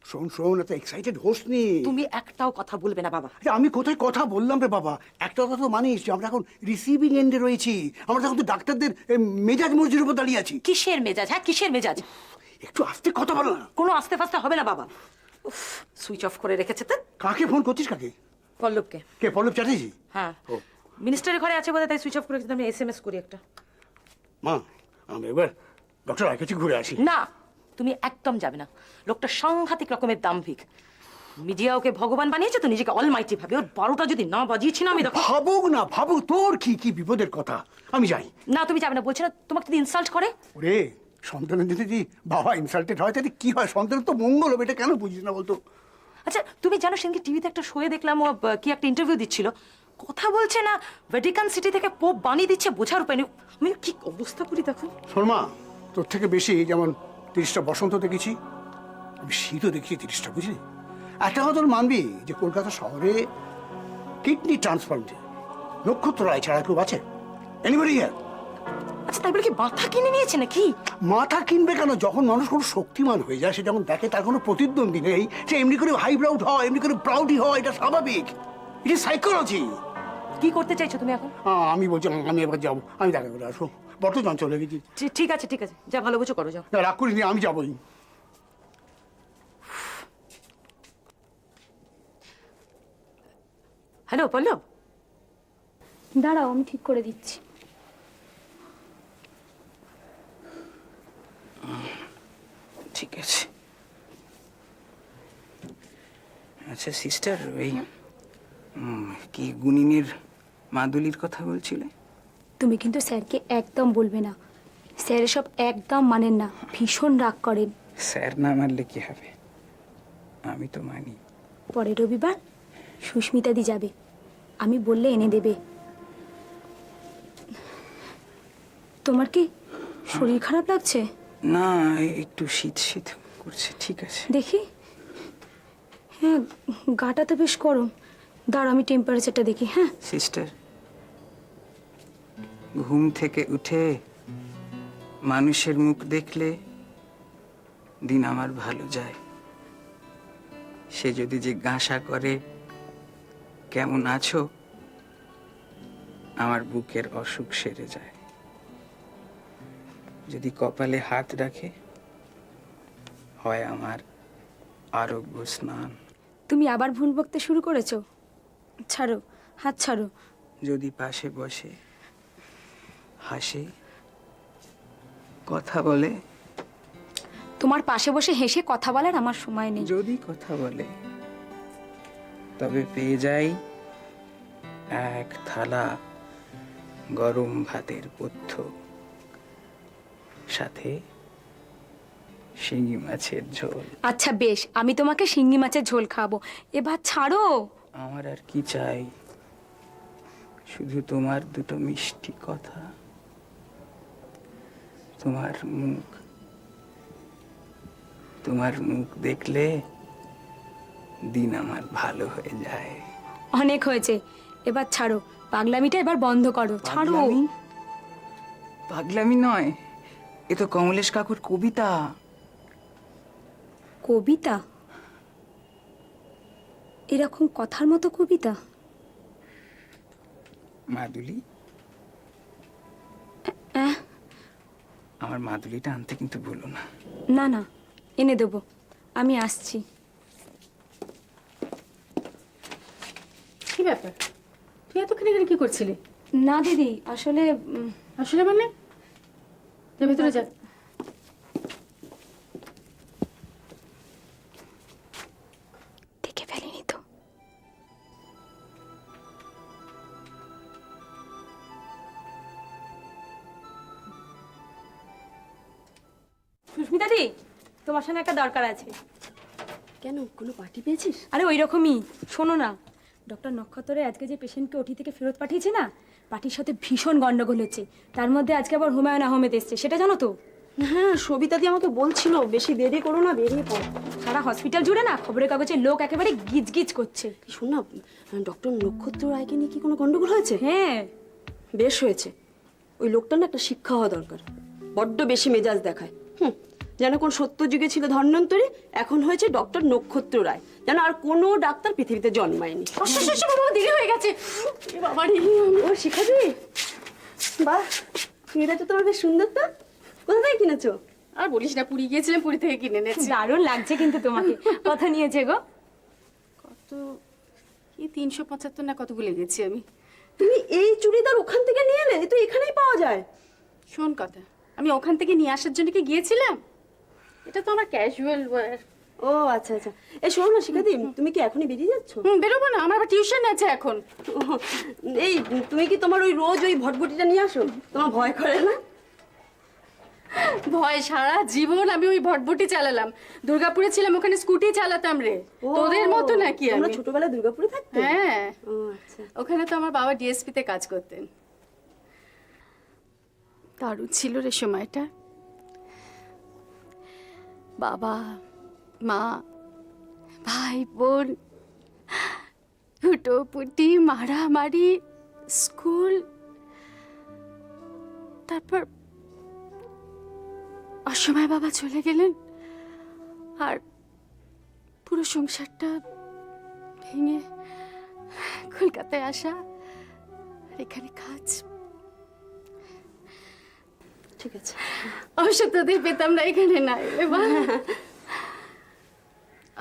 শোন শোন, এত এক্সাইটেড হোস নি। তুমি একটাও কথা বলবে না বাবা। আমি কোথায় কথা বললাম রে বাবা? একটা কথা তো মানিস যে আমরা এখন রিসিভিং এন্ডে রয়েছি। আমরা এখন তো ডাক্তারদের মেজাজ মর্জির উপর দাঁড়িয়ে আছি। কিসের মেজাজ? হ্যাঁ, কিসের মেজাজ? একটু আস্তে কথা বলো না। কোনো আস্তে ফাস্তে হবে না বাবা। সুইচ অফ করে রেখেছে তো। কাকে ফোন করছিস? কাকে? পল্লবকে। কে? পল্লব চ্যাটার্জি? হ্যাঁ, মিনিস্টারের ঘরে আছে বোধহয়, তাই সুইচ অফ করে রেখেছে। আমি SMS করি একটা। মা, আমি এবার ডক্টর রায়ের কাছে ঘুরে আসি। না, তুমি একদম যাবে না। লোকটা সাংঘাতিক রকমের দাম্ভিক। মিডিয়া ওকে ভগবান বানিয়েছে তো, নিজেকে অলমাইটি ভাবে। ওর 12টা যদি না বাজিয়েছি না আমি, দেখো। ভাবুক না ভাবুক, তোর কি কি বিপদের কথা। আমি যাই। না, তুমি যাবে না। বলছি না, তোমাকে যদি ইনসাল্ট করে। ওরে, সন্তানের যদি বাবা ইনসাল্টেড হয় তাহলে কি হয়? সন্তানের তো মঙ্গল হবে, এটা কেন বুঝিস না বলতো? আচ্ছা, তুমি জানো সেদিনকে টিভিতে একটা শোয়ে দেখলাম, ও কি একটা ইন্টারভিউ দিচ্ছিল। কথা বলছে না ভ্যাটিকান সিটি থেকে পোপ বানিয়ে দিচ্ছে, বোঝার উপায় নেই। আমি কি অবস্থা করি দেখো। শর্মা, তোর থেকে বেশি যেমন 30টা বসন্ত দেখেছি, আমি শীতও দেখেছি 30টা, বুঝলি? একটা কথা মানবি যে কলকাতা শহরে কিডনি ট্রান্সপ্লান্টে নক্ষত্র রায় ছাড়া কেউ আছে? Anybody here? আচ্ছা, তাই বলে কি মাথা কিনে নিয়েছে নাকি? মাথা কিনবে কেন? যখন মানুষ কোনো শক্তিমান হয়ে যায়, সে যখন দেখে তার কোনো প্রতিদ্বন্দ্বী নেই, সে এমনি করে হাই ব্রাউড হয়, এমনি করে প্রাউডই হয়। এটা স্বাভাবিক, এটা সাইকোলজি। কি করতে চাইছো তুমি এখন? আমি বলছি আমি এবার যাবো, আমি দেখা করে আসবো। বড্ড চঞ্চল হয়ে গেছি। ঠিক আছে, ঠিক আছে, যা ভালো বুঝো করো, যাও। না, রাগ করিনি, আমি যাবোই। হ্যালো পল্লব। দাঁড়াও, আমি ঠিক করে দিচ্ছি। ঠিক আছে। আচ্ছা সিস্টার, ওই কি গুনিনের মাদুলির কথা বলছিলে? তুমি কিন্তু স্যারকে একদম বলবে না। স্যার এসব একদম মানেন না, ভীষণ রাগ করেন। স্যার না মানলে কি হবে, আমি তো মানি। পরের রবিবার সুস্মিতাদি যাবে, আমি বললে এনে দেবে। তোমার কি শরীর খারাপ লাগছে? না, একটু শীত শীত করছে। ঠিক আছে, দেখি। হ্যাঁ, গাটা তো বেশ গরম। দাঁড়াও, আমি টেম্পারেচারটা দেখি। হ্যাঁ সিস্টার, ঘুম থেকে উঠে মানুষের মুখ দেখলে দিন আমার ভালো যায়। সে যদি জিজ্ঞাসা করে কেমন আছো, আমার বুকের অসুখ সেরে যায়। যদি কপালে হাত রাখে, হয় আমার আরোগ্য স্নান। তুমি আবার ভুল বকতে শুরু করেছো। ছাড়ো, হাত ছাড়ো। যদি পাশে বসে হাসে, কথা বলে। তোমার পাশে বসে হেসে কথা বলার আমার সময় নেই। যদি কথা বলে, তবে পেয়ে যাই এক থালা গরম ভাতের পথ্য, সাথে শিঙি মাছের ঝোল। আচ্ছা বেশ, আমি তোমাকে শিঙ্গি মাছের ঝোল খাবো। এবার ছাড়ো। আমার আর কি চাই? শুধু তোমার দুটো মিষ্টি কথা, তোমার মুখ। তোমার মুখ দেখলে দিন আমার ভালো হয়ে যায়। অনেক হয়েছে, এবার ছাড়ো। পাগলামিটা এবার বন্ধ করো। ছাড়ো। পাগলামি? পাগলামি নয়, এ তো কমলেশ কাকুর কবিতা। কবিতা? এরকম কথার মতো কবিতা? মাদুলি, আহ, আমার মাদুলিটা আনতে কিন্তু ভুলো না। না না, এনে দেবো, আমি আসছি। কি ব্যাপার, তুই এতক্ষণ এখানে কি করছিলি? না দিদি, আসলে আসলে মানে যা ভেতরে যা। দেখে ফেলিনি তো। সুস্মিতা দি, তোমার সঙ্গে একটা দরকার আছে। কেন, কোনো পার্টি পেয়েছিস? আরে ওই রকমই। শোনো না, ডক্টর নক্ষত্রে আজকে যে পেশেন্টকে ওটি থেকে ফেরত পাঠিয়েছে না, পার্টির সাথে ভীষণ গন্ডগোল হচ্ছে। তার মধ্যে আজকে আবার হুমায়ুন আহমেদ এসছে, সেটা জানো তো? হ্যাঁ, সবিতাদি আমাকে বলছিল বেশি দেরি করো না, বেরিয়ে পড়ো। সারা হসপিটাল জুড়ে না খবরের কাগজে লোক একেবারে গিজ গিজ করছে। শোন না, ডক্টর নক্ষত্র রায়কে নিয়ে কি কোনো গন্ডগোল হয়েছে? হ্যাঁ। বেশ হয়েছে, ওই লোকটার না একটা শিক্ষা হওয়া দরকার। বড্ড বেশি মেজাজ দেখায়। যেন কোন সত্য যুগে ছিল ধন্বন্তরী, এখন হয়েছে ডক্টর নক্ষত্র রায়, যেন আর কোনো ডাক্তার পৃথিবীতে জন্মায়নি। বাবা দেরি হয়ে গেছে। ও শিখাদি, বাহ চুড়িটা তো তোমার বেশ সুন্দর তো, কোথা থেকে কিনেছো? আর বলিস না, পুরী গিয়েছিলাম, পুরী থেকে কিনে এনেছি। দারুণ লাগছে কিন্তু তোমাকে। কত নিয়েছে গো? কত কি 375 না কত ভুলে গেছি আমি। তুমি এই চুড়িদার ওখান থেকে নিয়ে এলে? এ তো এখানেই পাওয়া যায়। শোন কথা, আমি ওখান থেকে নিয়ে আসার জন্য কি গিয়েছিলাম? এটা তো আমার ক্যাজুয়াল ওয়্যার। ও আচ্ছা আচ্ছা। এই শোনো না শিখাদি, তুমি কি এখনই বেরিয়ে যাচ্ছ? বেরোবো না, আমার আবার টিউশন আছে এখন। ও, এই তুমি কি তোমার ওই রোজ ওই ভটভটিটা নিয়ে আসো? তোমার ভয় করে না? ভয়, সারা জীবন আমি ওই ভটভটি চালালাম। দুর্গাপুরে ছিলাম, ওখানে স্কুটি চালাতাম রে। ও, তোদের মতো নাকি তোমরা আমি? ছোটবেলায় দুর্গাপুরে থাকতে? হ্যাঁ, ও আচ্ছা। ওখানে তো আমার বাবা ডিএসপি তে কাজ করতেন। দারুণ ছিল রে সময়টা। বাবা, মা, ভাই বোন, ফুটোপুটি, মারামারি, স্কুল, তারপর অসময় বাবা চলে গেলেন, আর পুরো সংসারটা ভেঙে কলকাতায় আসা, আর এখানে কাজ। ঠিক আছে। অবশ্য তোদের পেতাম না, এখানে নাই এবার।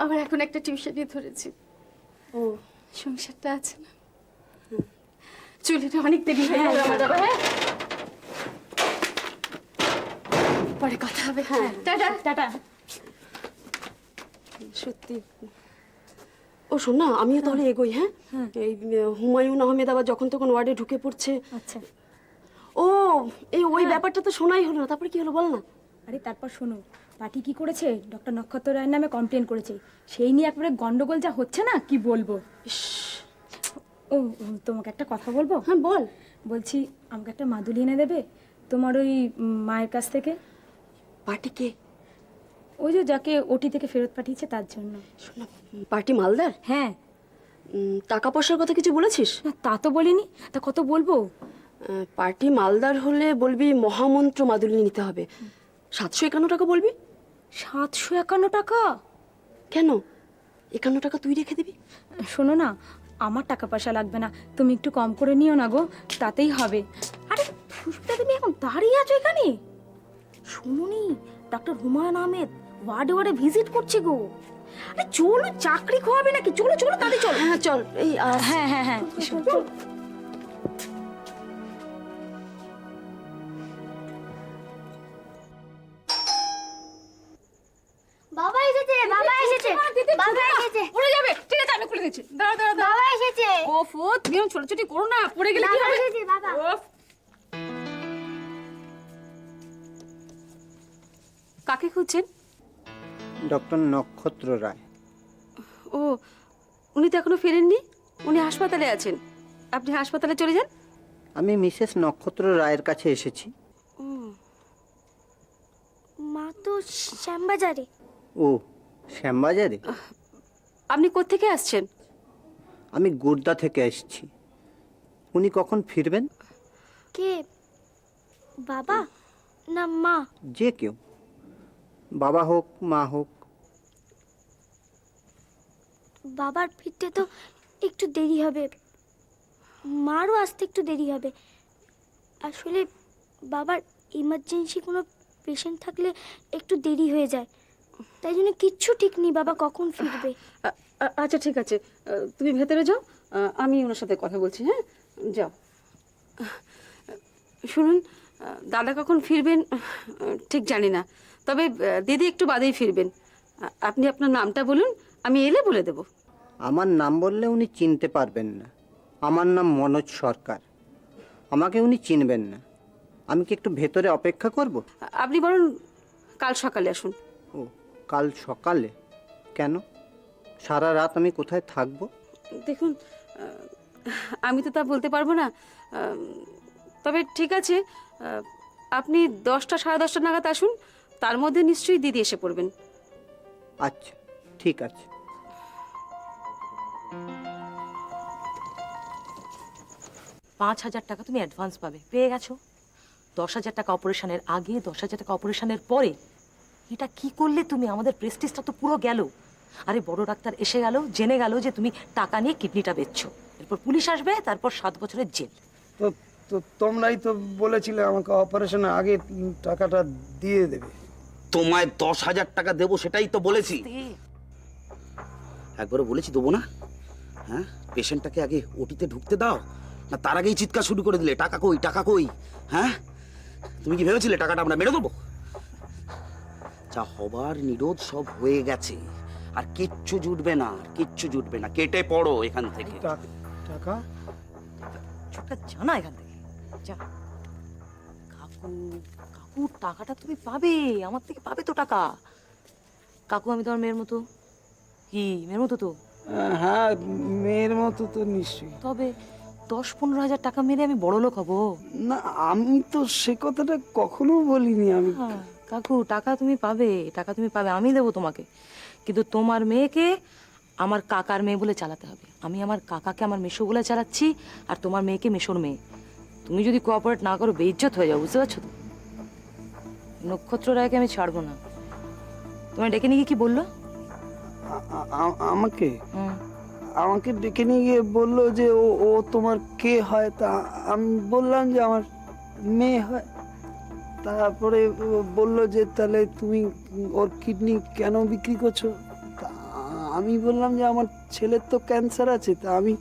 আবার এখন একটা টিউশনই ধরেছি। ও সংসারটা আছে না। চুলিটা অনেক দেরি হয়ে গেল আমার আবার, হ্যাঁ? পরে কথা হবে। হ্যাঁ, টাটা টাটা। সত্যি। ও শোন না, আমিও তাহলে এগোই। হ্যাঁ, এই হুমায়ুন আহমেদ আবার যখন তখন ওয়ার্ডে ঢুকে পড়ছে। আচ্ছা। ও এই ওই ব্যাপারটা তো শোনাই হলো না, তারপরে কি হলো বল না। আরে তারপর শোনো, পার্টি কি করেছে, ডক্টর নক্ষত্র রায়ের নামে কমপ্লেন করেছে। সেই নিয়ে একবারে গন্ডগোল যা হচ্ছে না, কি বলবো। ও ও, তোমাকে একটা কথা বলবো? হ্যাঁ বল। বলছি আমাকে একটা মাদুলি এনে দেবে তোমার ওই মায়ের কাছ থেকে। পার্টি কে? ওই যে যাকে ওটি থেকে ফেরত পাঠিয়েছে তার জন্য। শোন না, পার্টি মালদার? হ্যাঁ। টাকা পয়সার কথা কিছু বলেছিস? না তা তো বলিনি, তা কত বলবো। পার্টি মালদার হলে বলবি মহামন্ত্র মাদুলি নিতে হবে, 751 টাকা বলবি। 751 টাকা? কেন, 51 টাকা তুই রেখে দিবি। শোনো না, আমার টাকা পয়সা লাগবে না, তুমি একটু কম করে নিও না গো, তাতেই হবে। আরে সুস্মিতা, তুমি এখন দাঁড়িয়ে আছো এখানে? শুনুনি, ডক্টর হুমায়ুন আহমেদ ওয়ার্ডে ওয়ার্ডে ভিজিট করছে গো। আরে চলো, চাকরি খোয়াবে নাকি? চলো চলো তাড়াতাড়ি চলো। হ্যাঁ চল। এই হ্যাঁ হ্যাঁ হ্যাঁ, এসো। বাবা এসেছে, বাবা এসেছে, বাবা এসেছে। পড়ে যাবে। ঠিক আছে, আমি খুলে দিচ্ছি। দাঁড়া দাঁড়া দাঁড়া। বাবা এসেছে, ওফ, তুমি এরকম ছোটাছুটি করো না, পড়ে গেলে কি বাবা হবে? এসেছে, বাবা। ওফ। কাকে খুঁজছেন? ডক্টর নক্ষত্র রায়। ও, উনি তো এখনো ফেরেননি, উনি হাসপাতালে আছেন। আপনি হাসপাতালে চলে যান। আমি মিসেস নক্ষত্র রায়ের কাছে এসেছি। মা তো শ্যামবাজারে। ও, শ্যামবাজারে? আপনি কোত্থেকে আসছেন? আমি গুর্দা থেকে এসেছি। উনি কখন ফিরবেন? কে, বাবা না মা? যে কেউ, বাবা হোক মা হোক। বাবার ফিরতে তো একটু দেরি হবে, মারও আসতে একটু দেরি হবে। আসলে বাবার ইমার্জেন্সি কোনো পেশেন্ট থাকলে একটু দেরি হয়ে যায়, তাই জন্য কিচ্ছু ঠিক নেই বাবা কখন ফিরবে। আচ্ছা ঠিক আছে, তুমি ভেতরে যাও, আমি ওনার সাথে কথা বলছি। হ্যাঁ যাও। শুনুন, দাদা কখন ফিরবেন ঠিক জানি না, তবে দিদি একটু বাদেই ফিরবেন। আপনি আপনার নামটা বলুন, আমি এলে বলে দেব। আমার নাম বললে উনি চিনতে পারবেন না। আমার নাম মনোজ সরকার। আমাকে উনি চিনবেন না। আমি কি একটু ভেতরে অপেক্ষা করব? আপনি বরং কাল সকালে আসুন। ও, কাল সকালে? কেন? সারা রাত আমি কোথায় থাকবো? দেখুন, আমি তো তা বলতে পারবো না, তবে ঠিক আছে, আপনি 10টা সাড়ে 10টা নাগাদ আসুন, তার মধ্যে নিশ্চয়ই দিদি এসে পড়বেন। আচ্ছা ঠিক আছে। পাঁচ 5,000 টাকা তুমি অ্যাডভান্স পাবে, পেয়ে গেছো। 10,000 টাকা অপারেশনের আগে, 10,000 টাকা অপারেশনের পরে। এটা কি করলে তুমি? আমাদের প্রেস্টিজটা তো পুরো গেল। আরে বড় ডাক্তার এসে গেল, জেনে গেল যে তুমি টাকা নিয়ে কিডনিটা বেচছো, এরপর পুলিশ আসবে, তারপর 7 বছরের জেল। তো তো তোমরাই তো বলেছিলে আমাকে অপারেশনের আগে টাকাটা দিয়ে দেবে। তোমায় 10,000 টাকা দেবো, সেটাই তো বলেছি। একবারও বলেছি দেবো না? হ্যাঁ, পেশেন্টটাকে আগে ওটিতে ঢুকতে দাও না, তার আগেই চিৎকার শুরু করে দিলে টাকা কই, টাকা কই। হ্যাঁ, তুমি কি ভেবেছিলে টাকাটা আমরা মেরে দেবো? যা হবার নিরোধ সব হয়ে গেছে, আর কিচ্ছু জুটবে না, কিচ্ছু জুটবে না। কেটে পড়ো এখান থেকে। টাকা? ছোটটা জানা এখান থেকে যা। কাকু, কাকু টাকাটা তুমি পাবে, আমার থেকে পাবে তো টাকা। কাকু আমি তোমার মেয়ের মতো। কি মেয়ের মতো তো? হ্যাঁ, মেয়ের মতো তো নিশ্চয়ই। তবে 10-15 হাজার টাকা মেরে আমি বড় লোক হবো? না, আমি তো সে কথাটা কখনো বলিনি। আমি হ্যাঁ, কাকু টাকা তুমি পাবে, টাকা তুমি পাবে, আমি দেবো তোমাকে। কিন্তু তোমার মেয়েকে আমার কাকার মেয়ে বলে চালাতে হবে। আমি আমার কাকাকে আমার মেশো বলে চালাচ্ছি, আর তোমার মেয়েকে মেশোর মেয়ে। তুমি যদি কোঅপারেট না করো বেইজ্জত হয়ে যাও, বুঝতে পারছো তো? নক্ষত্র রায়কে আমি ছাড়বো না। তোমায় ডেকে নিয়ে গিয়ে কি বললো? আমাকে হুম, আমাকে ডেকে নিয়ে গিয়ে বললো যে ও তোমার কে হয়। তা আমি বললাম যে আমার মেয়ে হয়। তারপরে বললো যে তাহলে তুমি ওর কিডনি কেন বিক্রি করছো? তা আমি বললাম যে আমার ছেলের তো ক্যান্সার আছে, তা আমি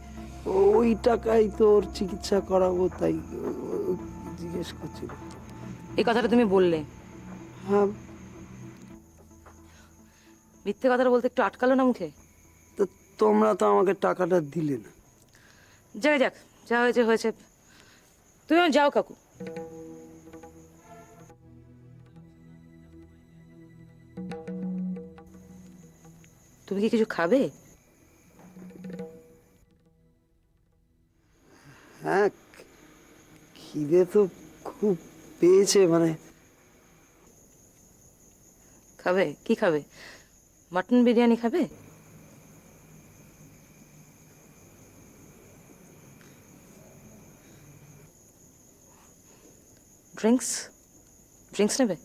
ওই টাকায় তো ওর চিকিৎসা করাবো, তাই জিজ্ঞেস করছিল। এই কথাটা তুমি বললে? হ্যাঁ। মিথ্যে কথাটা বলতে একটু আটকালো না মুখে? তো তোমরা তো আমাকে টাকাটা দিলে না। যাক যাক, যা হয়েছে হয়েছে। তুমি যাও কাকু। তুমি কি কিছু খাবে? হ্যাঁ, খিদে তো খুব পেয়েছে। মানে খাবে? কি খাবে? মাটন বিরিয়ানি খাবে? ড্রিঙ্কস? ড্রিঙ্কস নেবে?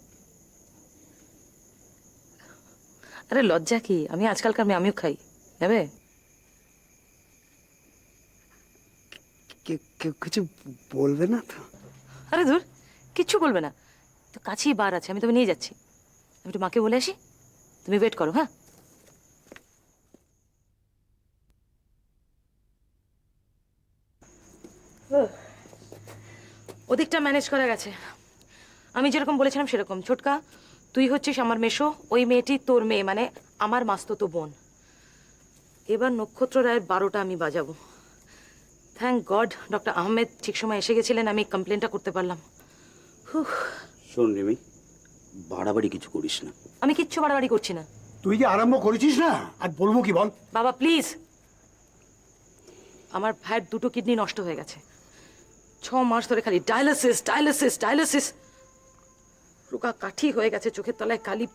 আরে লজ্জা কি, আমি আজকালকার মেয়ে, আমিও খাই। নেবে? কেউ কিছু বলবে না তো? আরে ধুর, কিচ্ছু বলবে না তো। কাছেই বার আছে, আমি তবে নিয়ে যাচ্ছি। আমি একটু মাকে বলে আসি, তুমি ওয়েট করো। হ্যাঁ, ওদিকটা ম্যানেজ করা গেছে। আমি যেরকম বলেছিলাম সেরকম। ছোটকা, তুই হচ্ছিস আমার মেশো, ওই মেয়েটি তোর মেয়ে, মানে আমার মাস্তুতো বোন। এবার নক্ষত্র রায়ের 12টা আমি বাজাবো। থ্যাংক গড ডক্টর আহমেদ ঠিক সময় এসে গেছিলেন, আমি কমপ্লেনটা করতে পারলাম। শোন রিমি, বাড়াবাড়ি কিছু করিস না। আমি কিচ্ছু বাড়াবাড়ি করছি না। তুই যে আরম্ভ করেছিস না, আর বলবো কি বল? বাবা প্লিজ, আমার ভাইয়ের 2টো কিডনি নষ্ট হয়ে গেছে। 6 মাস ধরে খালি ডায়ালিসিস ডায়ালিসিস ডায়ালিসিস। রোগা কাঠি হয়ে গেছে, চোখের তলায় কালি।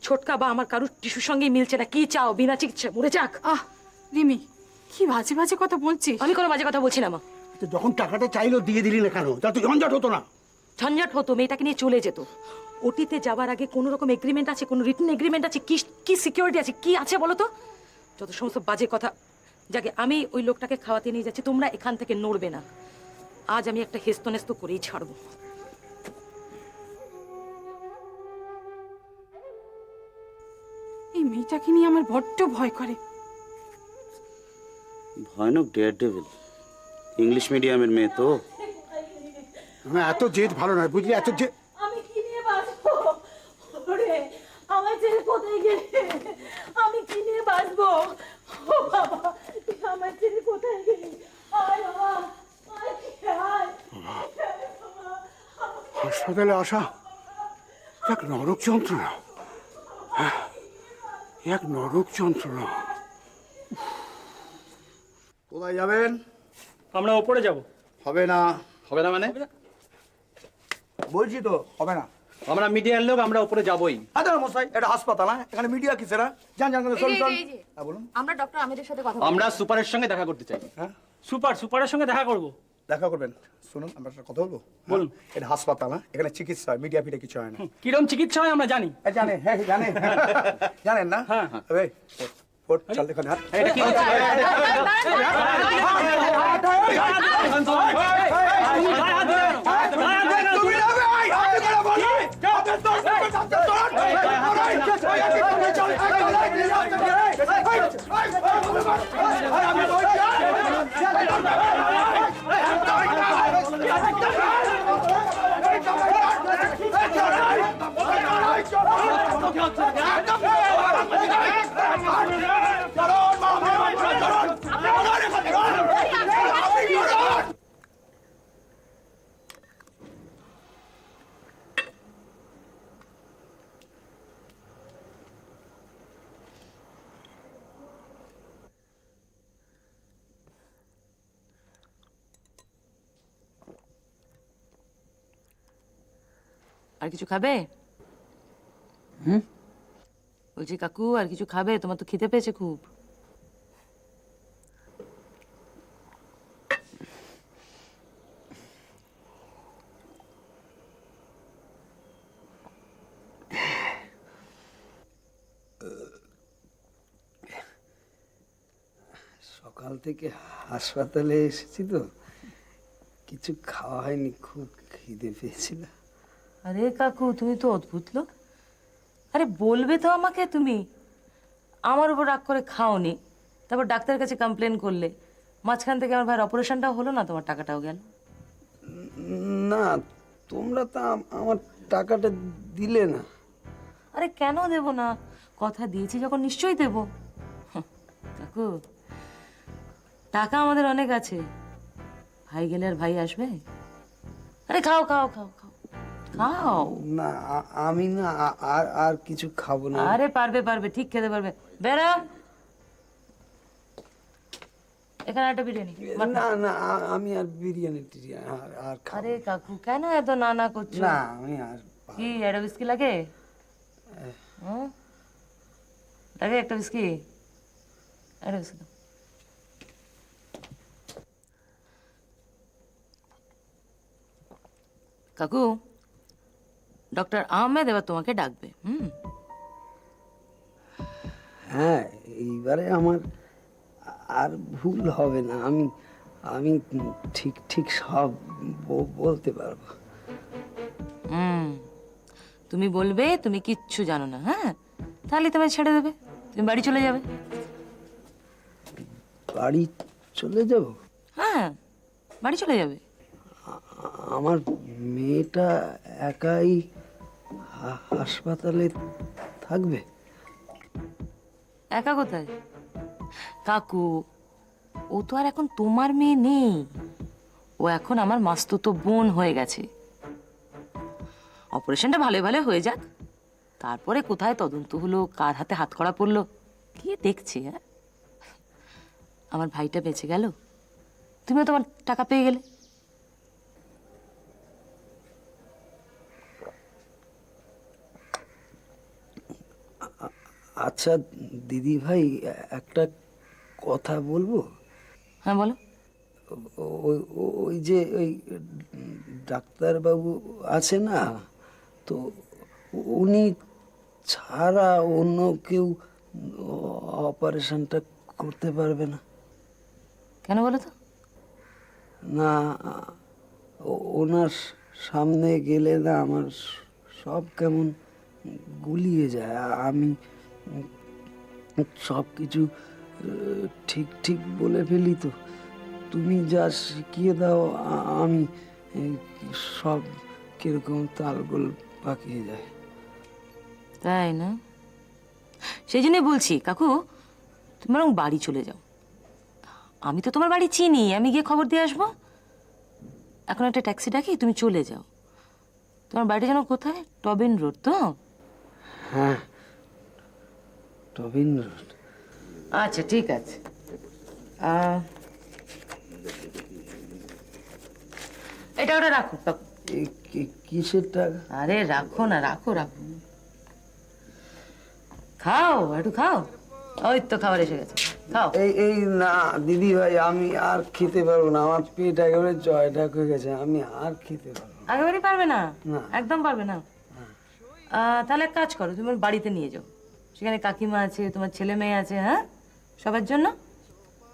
ছোটকা বা আমার কারুর টিস্যুর সঙ্গেই মিলছে না। কি চাও? বিনা চিকিৎসা মরে যাক? রিমি, কি বাজে বাজে কথা বলছিস? আমি কোনো বাজে কথা বলছি না মা। তো যখন টাকাটা চাইলো দিয়ে দিলি না কেন? তা তো ঝঞ্ঝাট হতো না? ঝঞ্ঝাট হতো, মেয়েটাকে নিয়ে চলে যেত। ওটিতে যাবার আগে কোনো রকম এগ্রিমেন্ট আছে? কোনো রিটেন এগ্রিমেন্ট আছে? কি কি সিকিউরিটি আছে? কি আছে বলো তো? যত সমস্ত বাজে কথা। যাকে আমি ওই লোকটাকে খাওয়াতে নিয়ে যাচ্ছি, তোমরা এখান থেকে নড়বে না। আজ আমি একটা হেস্তনেস্ত করেই ছাড়বো। এই মেয়েটাকে নিয়ে আমার বড্ড ভয় করে। ভয়ানক ডেয়ার ডেভিল। ইংলিশ মিডিয়ামের মেয়ে তো। হ্যাঁ, এত জেদ ভালো নয়, বুঝলি? এত জেদ। আমি কি নিয়ে বাঁচবো? ওরে আমার ছেলে কোথায় গেলে? আমি কি নিয়ে বাঁচবো? ও বাবা, আমার ছেলে কোথায় গেলি? আয় বাবা, আয় আয়। হাসপাতালে আসা এক নরক যন্ত্রণা। হ্যাঁ, এক নরক যন্ত্রণা। কোথায় যাবেন? আমরা ওপরে যাব। হবে না। হবে না মানে? বলছি তো হবে না। আমরা মিডিয়ার লোক, আমরা ওপরে যাবই। আরে মশাই, এটা হাসপাতাল, হ্যাঁ? এখানে মিডিয়া কিসেরা? যান যান, সলিউশন। হ্যাঁ বলুন। আমরা ডক্টর আহমেদের সাথে কথা আমরা সুপারের সঙ্গে দেখা করতে চাই। হ্যাঁ, সুপারের সঙ্গে দেখা করব। দেখা করবেন। শুনুন, আমরা একটা কথা বলবো। বলুন। এটা হাসপাতাল, না এখানে চিকিৎসা হয়, মিডিয়া ফিডিয়া কিছু হয় না। কিরম চিকিৎসা হয় আমরা জানি। জানেন? হ্যাঁ জানেন। জানেন না? হ্যাঁ। এই, ওঠ, চল দেখুন। হাত। এটা কি হচ্ছে? আর কিছু খাবে? বলছি কাকু, আর কিছু খাবে? তোমার তো খিদে পেয়েছে খুব। সকাল থেকে হাসপাতালে এসেছি তো, কিছু খাওয়া হয়নি, খুব খিদে পেয়েছিল। আরে কাকু, তুমি তো অদ্ভুত লোক। আরে বলবে তো আমাকে, তুমি আমার উপর রাগ করে খাওনি, তারপর ডাক্তারের কাছে কমপ্লেন করলে, মাঝখান থেকে আমার ভাইয়ের অপারেশনটাও হলো না, তোমার টাকাটাও গেল। না, তোমরা তো আমার টাকাটা দিলে না। আরে কেন দেব না? কথা দিয়েছি যখন নিশ্চয়ই দেব। কাকু, টাকা আমাদের অনেক আছে, ভাই গেলে আর ভাই আসবে? আরে খাও খাও খাও খাও খাও। না, আমি না আর আর কিছু খাবো না। আরে পারবে পারবে, ঠিক খেতে পারবে। বেড়া, এখানে একটা বিরিয়ানি। না না, আমি আর বিরিয়ানি টিরিয়ানি আর খাবো আরে কাকু, কেন এত না না করছো? না। আমি আর কি একটা বিস্কি লাগে? লাগে একটা বিস্কি? একটা বিস্কি দাও। কাকু, ডক্টর আহমেদ এবার তোমাকে ডাকবে। হ্যাঁ, এইবারে আমার আর ভুল হবে না। আমি আমি ঠিক ঠিক সব বলতে পারবো। তুমি বলবে তুমি কিচ্ছু জানো না, হ্যাঁ? তাহলে তোমায় ছেড়ে দেবে, তুমি বাড়ি চলে যাবে। বাড়ি চলে যাব? হ্যাঁ, বাড়ি চলে যাবে। আমার মেয়েটা একাই হাসপাতালে থাকবে? একা কোথায় কাকু? ও তো আর এখন তোমার মেয়ে নেই, ও এখন আমার মাস্তুতো বোন হয়ে গেছে। অপারেশনটা ভালো ভালো হয়ে যাক, তারপরে কোথায় তদন্ত হলো, কার হাতে হাত করা পড়লো, কে দেখছে? হ্যাঁ, আমার ভাইটা বেঁচে গেল, তুমিও তোমার টাকা পেয়ে গেলে। আচ্ছা দিদি ভাই, একটা কথা বলবো? হ্যাঁ বলো। ওই যে ওই ডাক্তারবাবু আছে না, তো উনি ছাড়া অন্য কেউ অপারেশনটা করতে পারবে না? কেন বলো তো? না, ওনার সামনে গেলে না আমার সব কেমন গুলিয়ে যায়। আমি সব কিছু ঠিক ঠিক বলে ফেলি তো। তুমি যা শিখিয়ে দাও আমি সব কিরকম তালগোল পাকিয়ে যায়। তাই না? সেই জন্যই বলছি কাকু, তুমি বরং বাড়ি চলে যাও। আমি তো তোমার বাড়ি চিনি, আমি গিয়ে খবর দিয়ে আসবো। এখন একটা ট্যাক্সি ডাকি, তুমি চলে যাও। তোমার বাড়িটা যেন কোথায়? টবিন রোড তো? হ্যাঁ, টবিন রোড। আচ্ছা ঠিক আছে। এটা ওটা রাখো কাকু। কিসের টাকা? আরে রাখো না, রাখো রাখো। খাও, একটু খাও। ওই তো খাবার এসে গেছে। খাও। এই না দিদি ভাই, আমি আর খেতে পারবো না, আমার পেট একেবারে জয়ডাক হয়ে গেছে, আমি আর খেতে পারবো না। একেবারেই পারবে না? না। একদম পারবে না? তাহলে এক কাজ করো, তুমি ওর বাড়িতে নিয়ে যাও, সেখানে কাকিমা আছে, তোমার ছেলে মেয়ে আছে, হ্যাঁ, সবার জন্য।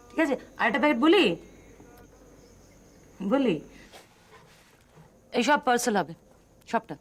ঠিক আছে, আরেকটা প্যাকেট বলি বলি, এইসব পার্সেল হবে সবটা।